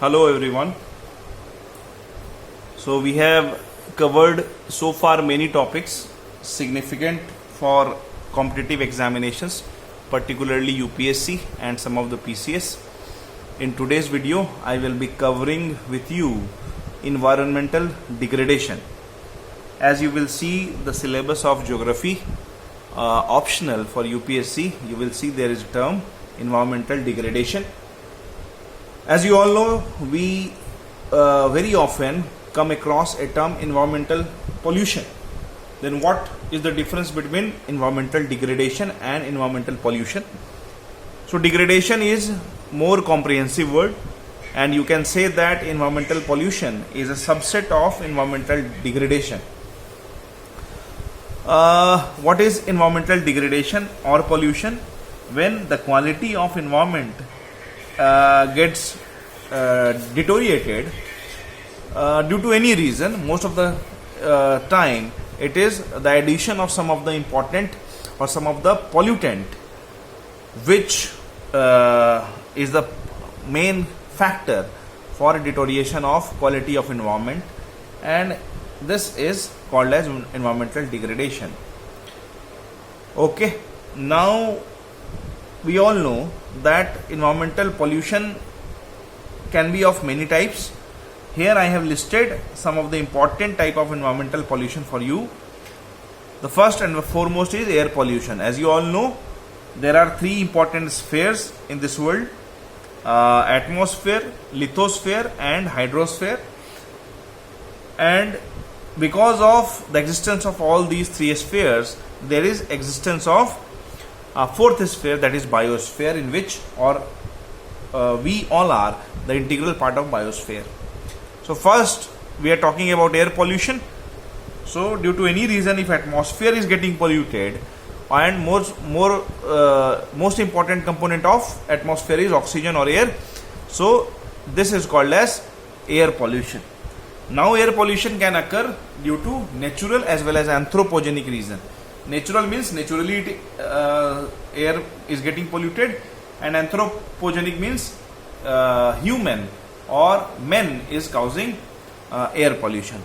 Hello everyone. So we have covered so far many topics significant for competitive examinations, particularly UPSC and some of the PCS. In today's video, I will be covering with you environmental degradation. As you will see the syllabus of geography optional for UPSC, you will see there is a term environmental degradation. As you all know, we very often come across a term environmental pollution. Then what is the difference between environmental degradation and environmental pollution? So degradation is more comprehensive word, and you can say that environmental pollution is a subset of environmental degradation. What is environmental degradation or pollution? When the quality of environment gets deteriorated due to any reason. Most of the time it is the addition of some of the important or some of the pollutant, which is the main factor for deterioration of quality of environment, and this is called as environmental degradation. Okay, now we all know that environmental pollution can be of many types. Here I have listed some of the important type of environmental pollution for you. The first and the foremost is air pollution. As you all know, there are three important spheres in this world: atmosphere, lithosphere and hydrosphere. And because of the existence of all these three spheres, there is existence of a fourth sphere, that is biosphere, in which we all are the integral part of biosphere. So first we are talking about air pollution. So due to any reason, if atmosphere is getting polluted, and most important component of atmosphere is oxygen or air, so this is called as air pollution. Now air pollution can occur due to natural as well as anthropogenic reason. Natural means naturally air is getting polluted, and anthropogenic means human or men is causing air pollution.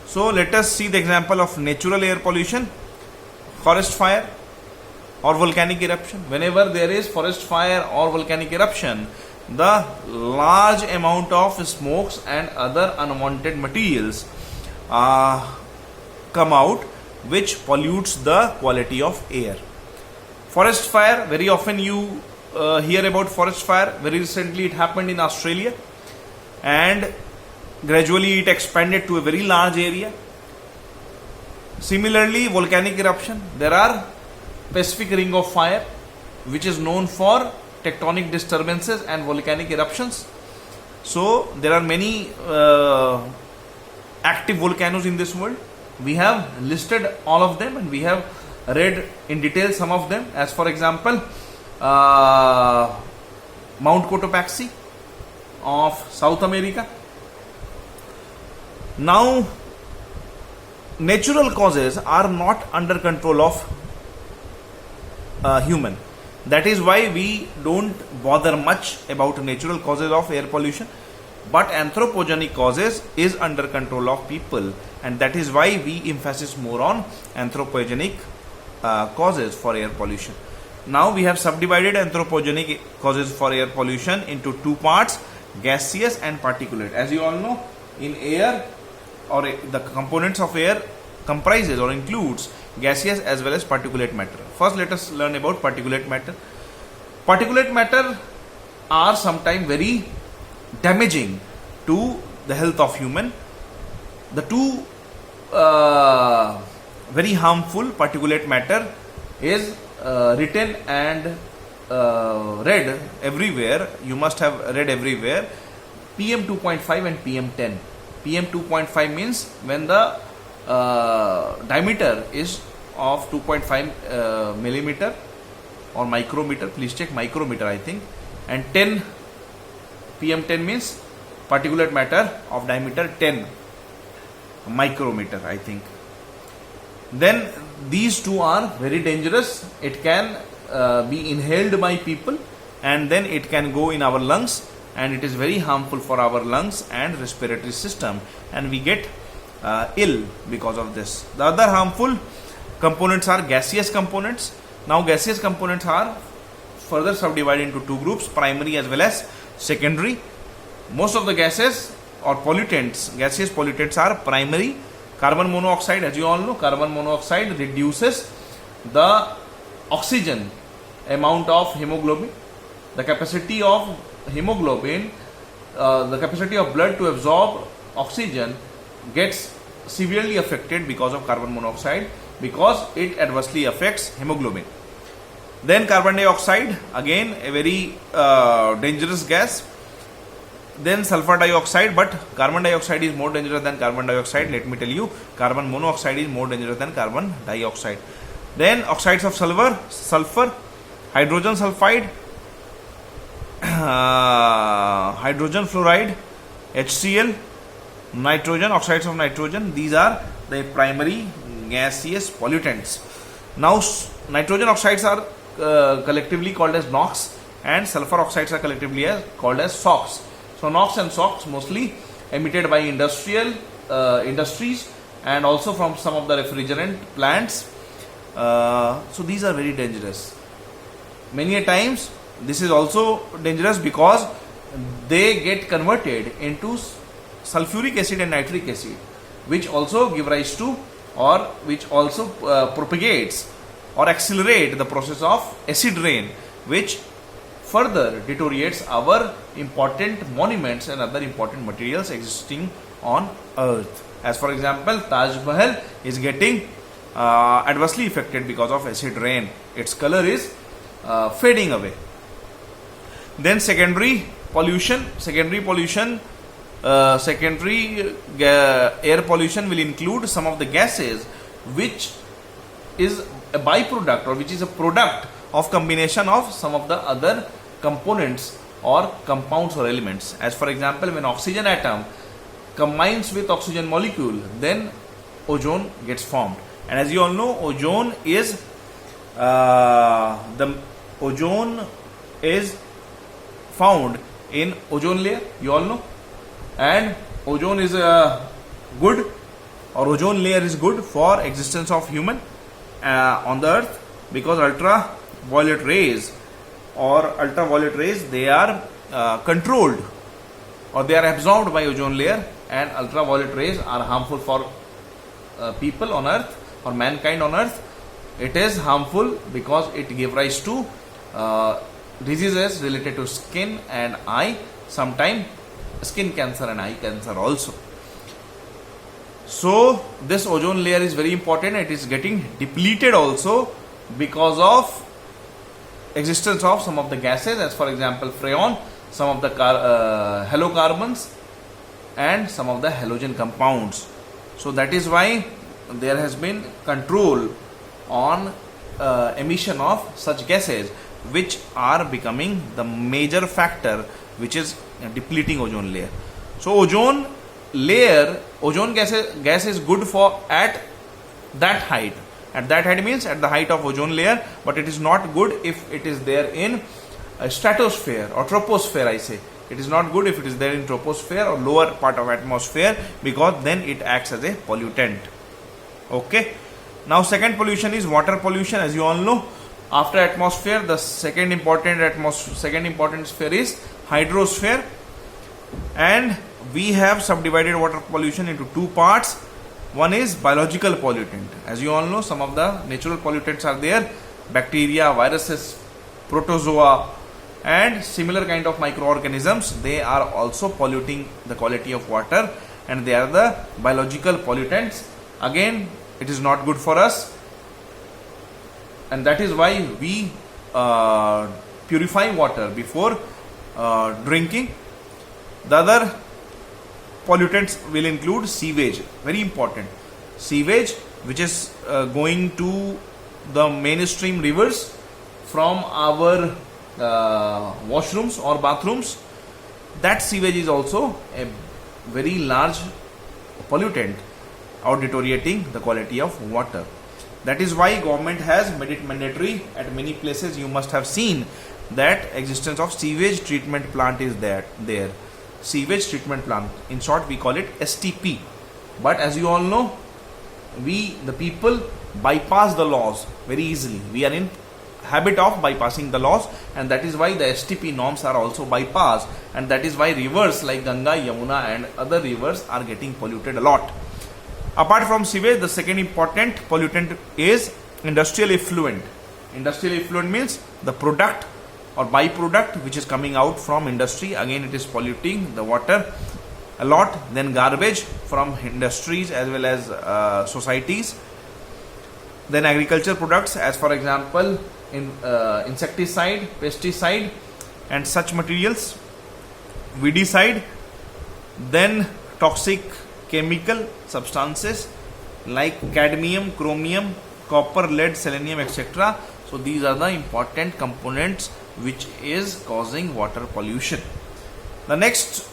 So let us see the example of natural air pollution: forest fire or volcanic eruption. Whenever there is forest fire or volcanic eruption, the large amount of smokes and other unwanted materials come out, which pollutes the quality of air. Forest fire, very often you hear about forest fire. Very recently it happened in Australia, and gradually it expanded to a very large area. Similarly, volcanic eruption, there are Pacific Ring of Fire, which is known for tectonic disturbances and volcanic eruptions. So there are many active volcanoes in this world. We have listed all of them, and we have read in detail some of them, as for example Mount Cotopaxi of South America. Now natural causes are not under control of human. That is why we don't bother much about natural causes of air pollution, but anthropogenic causes is under control of people, and that is why we emphasize more on anthropogenic causes for air pollution. Now we have subdivided anthropogenic causes for air pollution into two parts: gaseous and particulate. As you all know, in air, or the components of air comprises or includes gaseous as well as particulate matter. First let us learn about particulate matter. Particulate matter are sometimes very damaging to the health of human. The two very harmful particulate matter is written and read everywhere. You must have read everywhere: PM 2.5 and PM 10. PM 2.5 means when the diameter is of 2.5 millimeter or micrometer. Please check micrometer, I think. And PM 10 means particulate matter of diameter 10 micrometer, I think. Then these two are very dangerous. It can be inhaled by people, and then it can go in our lungs, and it is very harmful for our lungs and respiratory system, and we get ill because of this. The other harmful components are gaseous components. Now gaseous components are further subdivided into two groups, primary as well as secondary. Most of the gases or pollutants, gaseous pollutants, are primary. Carbon monoxide, as you all know, carbon monoxide reduces the oxygen amount of hemoglobin. The capacity of hemoglobin, the capacity of blood to absorb oxygen gets severely affected because of carbon monoxide, because it adversely affects hemoglobin. Then carbon dioxide, again a very dangerous gas. Then sulfur dioxide, but carbon dioxide is more dangerous than carbon dioxide. Let me tell you, carbon monoxide is more dangerous than carbon dioxide. Then oxides of sulfur, hydrogen sulfide, hydrogen fluoride, HCl, nitrogen, oxides of nitrogen. These are the primary gaseous pollutants. Now nitrogen oxides are collectively called as NOx, and sulfur oxides are collectively called as SOx. So NOx and SOx mostly emitted by industries and also from some of the refrigerant plants. So these are very dangerous. Many a times this is also dangerous because they get converted into sulfuric acid and nitric acid, which also give rise to, or which also propagates or accelerate the process of acid rain, which further deteriorates our important monuments and other important materials existing on earth. As for example, Taj Mahal is getting adversely affected because of acid rain. Its color is fading away. Then secondary pollution, air pollution will include some of the gases which is a byproduct or which is a product of combination of some of the other components or compounds or elements. As for example, when oxygen atom combines with oxygen molecule, then ozone gets formed. And as you all know, ozone is found in ozone layer, you all know, and ozone is good, or ozone layer is good for existence of human on the earth, because ultraviolet rays, they are controlled or they are absorbed by ozone layer, and ultraviolet rays are harmful for people on earth or mankind on earth. It is harmful because it gives rise to diseases related to skin and eye, sometimes skin cancer and eye cancer also. So this ozone layer is very important. It is getting depleted also because of existence of some of the gases, as for example freon, some of the halocarbons, and some of the halogen compounds. So that is why there has been control on emission of such gases, which are becoming the major factor which is depleting ozone layer. So ozone gas is good for at that height. At that height means at the height of ozone layer, but it is not good if it is there in a stratosphere or troposphere. I say it is not good if it is there in troposphere or lower part of atmosphere, because then it acts as a pollutant. Okay. Now second pollution is water pollution. As you all know, after atmosphere, the second important sphere is hydrosphere, and we have subdivided water pollution into two parts. One is biological pollutant. As you all know, some of the natural pollutants are there, bacteria, viruses, protozoa, and similar kind of microorganisms. They are also polluting the quality of water, and they are the biological pollutants. Again, it is not good for us, and that is why we purify water before drinking. The other pollutants will include sewage, very important. Sewage, which is going to the mainstream rivers from our washrooms or bathrooms. That sewage is also a very large pollutant or deteriorating the quality of water. That is why government has made it mandatory at many places. You must have seen that existence of sewage treatment plant is there. Sewage treatment plant, in short we call it STP. But as you all know, we the people bypass the laws very easily. We are in habit of bypassing the laws, and that is why the STP norms are also bypassed, and that is why rivers like Ganga, Yamuna and other rivers are getting polluted a lot. Apart from sewage, the second important pollutant is industrial effluent. Industrial effluent means the product or byproduct which is coming out from industry. Again, it is polluting the water a lot. Then garbage from industries as well as societies. Then agriculture products, as for example insecticide, pesticide and such materials, weedicide. Then toxic chemical substances like cadmium, chromium, copper, lead, selenium, etc. So these are the important components which is causing water pollution. The next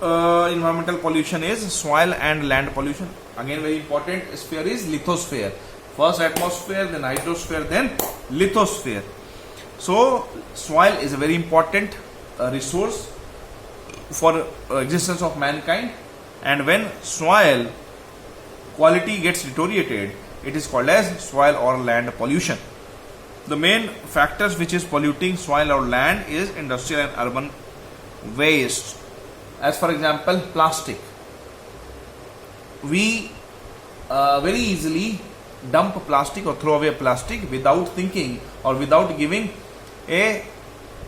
environmental pollution is soil and land pollution. Again, very important sphere is lithosphere. First atmosphere, then hydrosphere, then lithosphere. So soil is a very important resource for existence of mankind, and when soil quality gets deteriorated, it is called as soil or land pollution. The main factors which is polluting soil or land is industrial and urban waste. As for example, plastic. We very easily dump plastic or throw away plastic without thinking or without giving a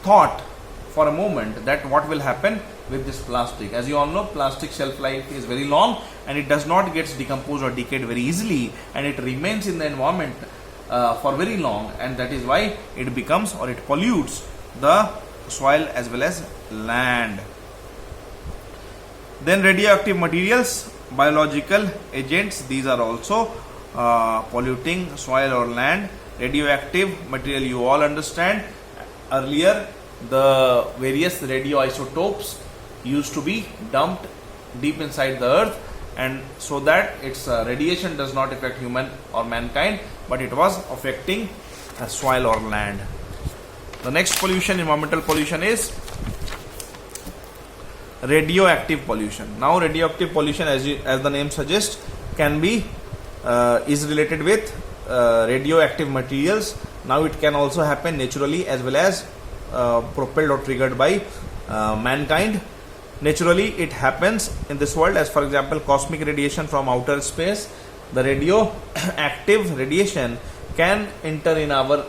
thought for a moment that what will happen with this plastic. As you all know, plastic shelf life is very long and it does not get decomposed or decayed very easily, and it remains in the environment for very long, and that is why it becomes or it pollutes the soil as well as land. Then radioactive materials, biological agents, these are also polluting soil or land. Radioactive material, you all understand, earlier the various radioisotopes used to be dumped deep inside the earth, and so that its radiation does not affect human or mankind, but it was affecting soil or land. The next pollution, environmental pollution, is radioactive pollution. Now radioactive pollution, as the name suggests, can be is related with radioactive materials. Now it can also happen naturally as well as propelled or triggered by mankind. Naturally it happens in this world, as for example cosmic radiation from outer space. The radioactive radiation can enter in our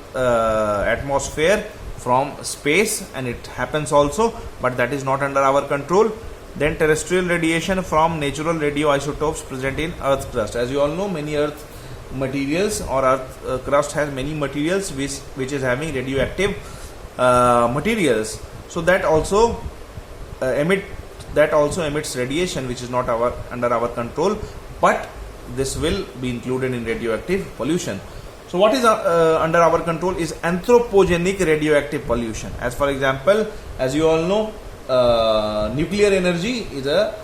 atmosphere from space, and it happens also, but that is not under our control. Then terrestrial radiation from natural radioisotopes present in earth crust. As you all know, many earth materials or earth crust has many materials which is having radioactive materials, so that also emits radiation which is not under our control, but this will be included in radioactive pollution. So what is under our control is anthropogenic radioactive pollution. As for example, as you all know, nuclear energy is a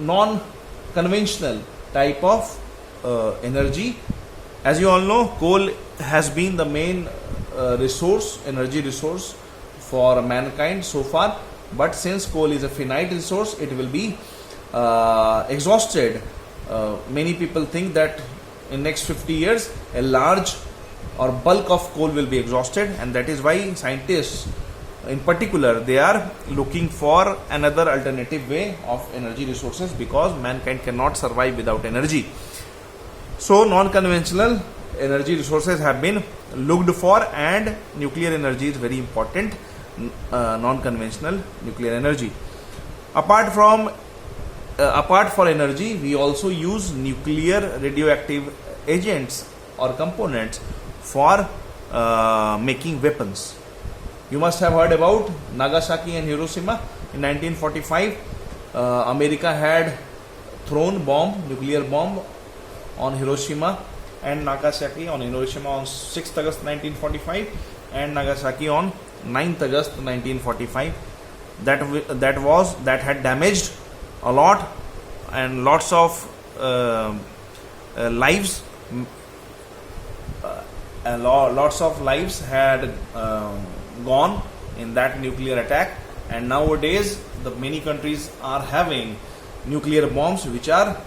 non-conventional type of energy. As you all know, coal has been the main energy resource for mankind so far, but since coal is a finite resource, it will be exhausted. Many people think that in next 50 years a large or bulk of coal will be exhausted, and that is why scientists in particular, they are looking for another alternative way of energy resources, because mankind cannot survive without energy. So non-conventional energy resources have been looked for, and nuclear energy is very important. Non-conventional nuclear energy. Apart for energy, we also use nuclear radioactive agents or components for making weapons. You must have heard about Nagasaki and Hiroshima. In 1945, America had thrown nuclear bomb on Hiroshima and Nagasaki. On Hiroshima on 6th August 1945 and Nagasaki on 9th August 1945. That had damaged a lot, and lots of lives. Lots of lives had gone in that nuclear attack, and nowadays the many countries are having nuclear bombs which are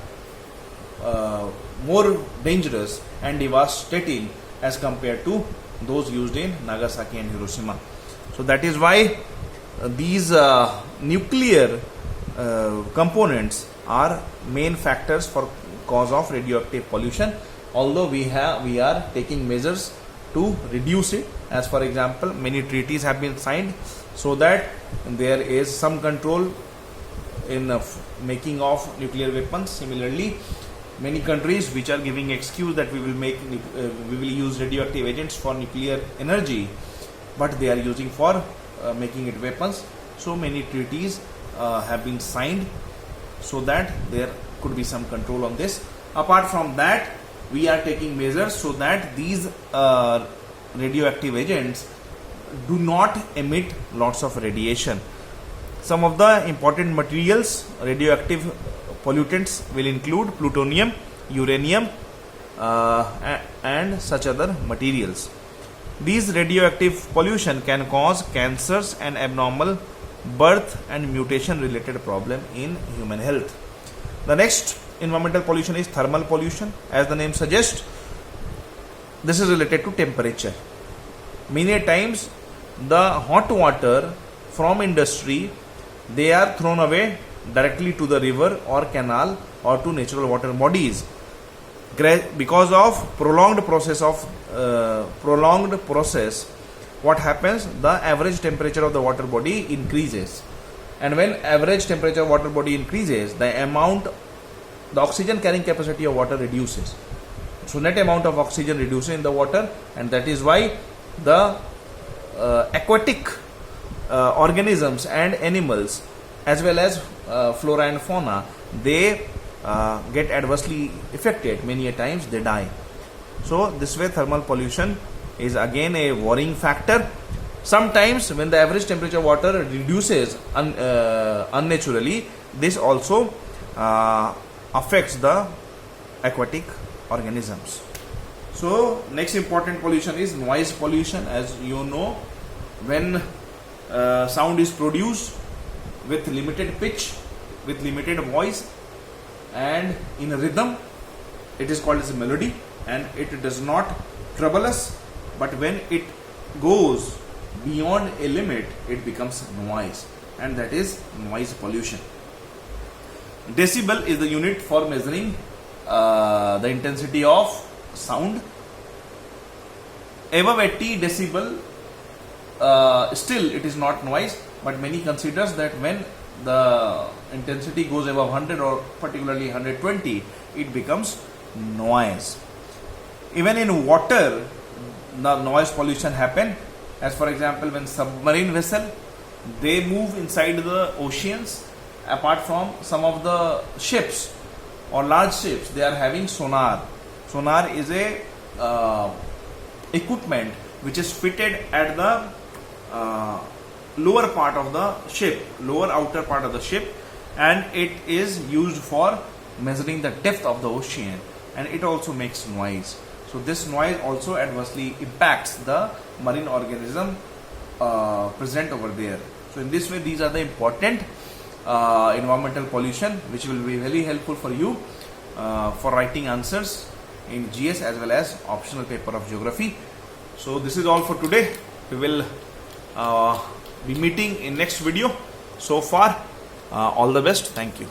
more dangerous and devastating as compared to those used in Nagasaki and Hiroshima. So that is why these nuclear components are main factors for cause of radioactive pollution, although we are taking measures to reduce it. As for example, many treaties have been signed so that there is some control in making of nuclear weapons. Similarly, many countries which are giving excuse that we will use radioactive agents for nuclear energy, but they are using for making it weapons. So many treaties have been signed so that there could be some control on this. Apart from that, we are taking measures so that these radioactive agents do not emit lots of radiation. Some of the important materials, radioactive pollutants, will include plutonium, uranium, and such other materials. These radioactive pollution can cause cancers and abnormal birth and mutation related problem in human health. The next environmental pollution is thermal pollution. As the name suggests, this is related to temperature. Many times the hot water from industry, they are thrown away directly to the river or canal or to natural water bodies. Because of prolonged process, what happens? The average temperature of the water body increases, and when average temperature of water body increases, the oxygen carrying capacity of water reduces. So net amount of oxygen reduces in the water, and that is why the aquatic organisms and animals, as well as flora and fauna, they get adversely affected. Many a times they die. So this way thermal pollution is again a worrying factor. Sometimes when the average temperature of water reduces unnaturally, this also affects the aquatic organisms. So next important pollution is noise pollution. As you know, when sound is produced with limited pitch, with limited voice, and in a rhythm, it is called as a melody, and it does not trouble us. But when it goes beyond a limit, it becomes noise, and that is noise pollution. Decibel is the unit for measuring the intensity of sound. Above 80 decibel, still it is not noise, but many considers that when the intensity goes above 100 or particularly 120, it becomes noise. Even in water, the noise pollution happen. As for example, when submarine vessel, they move inside the oceans. Apart from some of the ships or large ships, they are having sonar. Sonar is a equipment which is fitted at the lower part of the ship, lower outer part of the ship, and it is used for measuring the depth of the ocean, and it also makes noise. So this noise also adversely impacts the marine organism present over there. So in this way, these are the important environmental pollution which will be very helpful for you for writing answers in GS as well as optional paper of geography. So this is all for today. We will be meeting in next video. So far, all the best. Thank you.